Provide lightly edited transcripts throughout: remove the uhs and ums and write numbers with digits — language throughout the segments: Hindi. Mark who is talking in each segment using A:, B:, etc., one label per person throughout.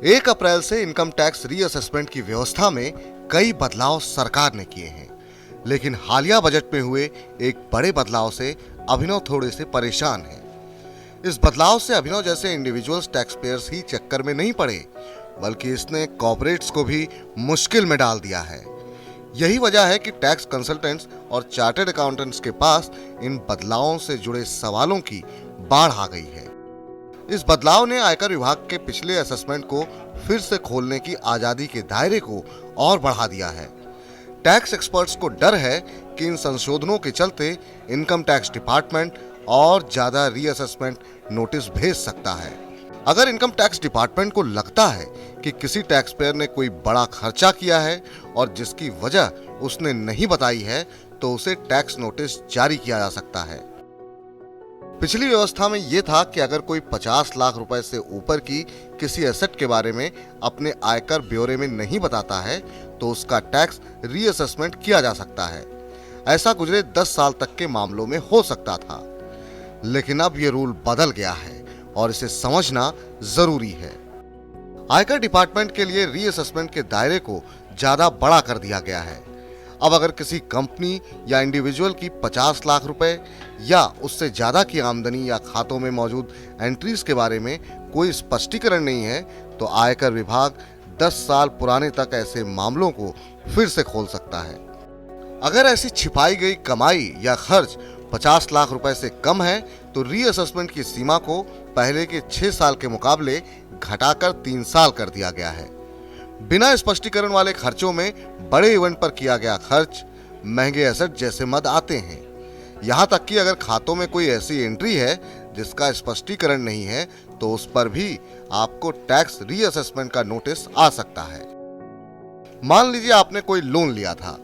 A: 1 अप्रैल से इनकम टैक्स रीअसेसमेंट की व्यवस्था में कई बदलाव सरकार ने किए हैं, लेकिन हालिया बजट में हुए एक बड़े बदलाव से अभिनव थोड़े से परेशान हैं। इस बदलाव से अभिनव जैसे इंडिविजुअल्स टैक्स पेयर्स ही चक्कर में नहीं पड़े, बल्कि इसने कॉर्पोरेट्स को भी मुश्किल में डाल दिया है। यही वजह है कि टैक्स कंसल्टेंट्स और चार्टर्ड अकाउंटेंट्स के पास इन बदलावों से जुड़े सवालों की बाढ़ आ गई है। इस बदलाव ने आयकर विभाग के पिछले असेसमेंट को फिर से खोलने की आजादी के दायरे को और बढ़ा दिया है। टैक्स एक्सपर्ट्स को डर है कि इन संशोधनों के चलते इनकम टैक्स डिपार्टमेंट और ज्यादा रीअसेसमेंट नोटिस भेज सकता है। अगर इनकम टैक्स डिपार्टमेंट को लगता है कि किसी टैक्स पेयर ने कोई बड़ा खर्चा किया है और जिसकी वजह उसने नहीं बताई है, तो उसे टैक्स नोटिस जारी किया जा सकता है। पिछली व्यवस्था में यह था कि अगर कोई 50 लाख रुपए से ऊपर की किसी एसेट के बारे में अपने आयकर ब्यौरे में नहीं बताता है, तो उसका टैक्स रीअसेसमेंट किया जा सकता है। ऐसा गुजरे 10 साल तक के मामलों में हो सकता था, लेकिन अब यह रूल बदल गया है और इसे समझना जरूरी है। आयकर डिपार्टमेंट के लिए रीअसेसमेंट के दायरे को ज्यादा बड़ा कर दिया गया है। अब अगर किसी कंपनी या इंडिविजुअल की 50 लाख रुपए या उससे ज्यादा की आमदनी या खातों में मौजूद एंट्रीज के बारे में कोई स्पष्टीकरण नहीं है, तो आयकर विभाग 10 साल पुराने तक ऐसे मामलों को फिर से खोल सकता है। अगर ऐसी छिपाई गई कमाई या खर्च 50 लाख रुपए से कम है, तो रीअसेसमेंट की सीमा को पहले के 6 साल के मुकाबले घटाकर 3 साल कर दिया गया है। बिना स्पष्टीकरण वाले खर्चों में बड़े इवेंट पर किया गया खर्च, महंगे एसेट जैसे मद आते हैं। यहाँ तक कि अगर खातों में कोई ऐसी एंट्री है जिसका स्पष्टीकरण नहीं है, तो उस पर भी आपको टैक्स रीअसेसमेंट का नोटिस आ सकता है। मान लीजिए आपने कोई लोन लिया था,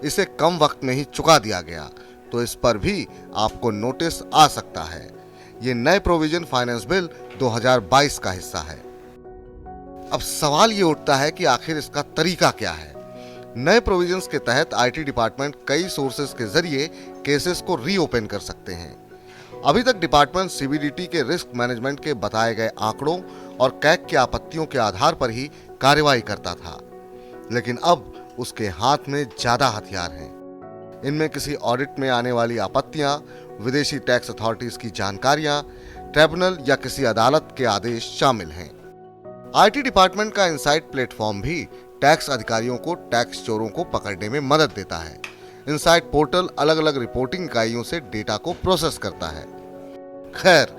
A: इसे कम वक्त में ही चुका दिया गया, तो इस पर भी आपको नोटिस आ सकता है। ये नए प्रोविजन फाइनेंस बिल 2022 का हिस्सा है। अब सवाल ये उठता है कि आखिर इसका तरीका क्या है। नए प्रोविजंस के तहत आईटी डिपार्टमेंट कई सोर्सेस के जरिए केसेस को रीओपन कर सकते हैं। अभी तक डिपार्टमेंट सीबीडीटी के रिस्क मैनेजमेंट के बताए गए आंकड़ों और कैग की आपत्तियों के आधार पर ही कार्रवाई करता था, लेकिन अब उसके हाथ में ज्यादा हथियार हैं। इनमें किसी ऑडिट में आने वाली आपत्तियां, विदेशी टैक्स अथॉरिटीज की जानकारियां, ट्रिब्यूनल या किसी अदालत के आदेश शामिल हैं। आईटी डिपार्टमेंट का इनसाइट प्लेटफॉर्म भी टैक्स अधिकारियों को टैक्स चोरों को पकड़ने में मदद देता है। इनसाइट पोर्टल अलग अलग रिपोर्टिंग इकाइयों से डेटा को प्रोसेस करता है। खैर,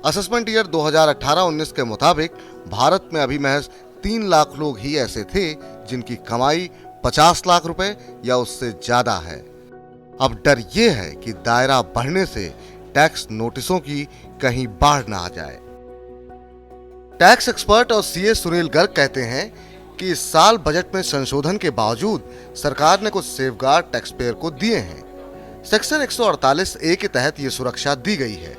A: असेसमेंट ईयर 2018-19 के मुताबिक भारत में अभी महज 3 लाख लोग ही ऐसे थे जिनकी कमाई 50 लाख रुपए या उससे ज्यादा है। अब डर ये है कि दायरा बढ़ने से टैक्स नोटिसों की कहीं बाढ़ ना आ जाए। टैक्स एक्सपर्ट और सीए सुनील गर्ग कहते हैं कि इस साल बजट में संशोधन के बावजूद सरकार ने कुछ सेफगार्ड टैक्स पेयर को दिए हैं। सेक्शन 148A के तहत ये सुरक्षा दी गई है,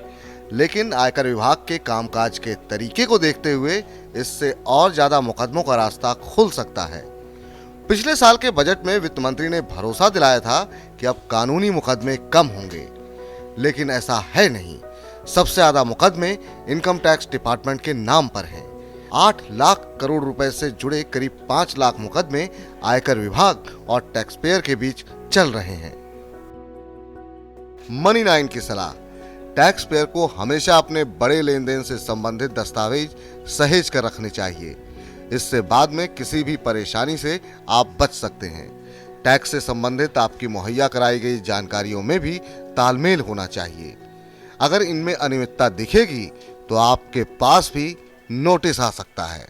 A: लेकिन आयकर विभाग के कामकाज के तरीके को देखते हुए इससे और ज्यादा मुकदमों का रास्ता खुल सकता है। पिछले साल के बजट में वित्त मंत्री ने भरोसा दिलाया था कि अब कानूनी मुकदमे कम होंगे, लेकिन ऐसा है नहीं। सबसे ज्यादा मुकदमे इनकम टैक्स डिपार्टमेंट के नाम पर हैं। 8 लाख करोड़ रुपए से जुड़े करीब 5 लाख मुकदमे आयकर विभाग और टैक्स पेयर के बीच चल रहे हैं। मनी 9 की सलाह: टैक्स पेयर को हमेशा अपने बड़े लेन देन से संबंधित दस्तावेज सहेज कर रखने चाहिए। इससे बाद में किसी भी परेशानी से आप बच सकते हैं। टैक्स से संबंधित आपकी मुहैया कराई गई जानकारियों में भी तालमेल होना चाहिए। अगर इनमें अनियमितता दिखेगी, तो आपके पास भी नोटिस आ सकता है।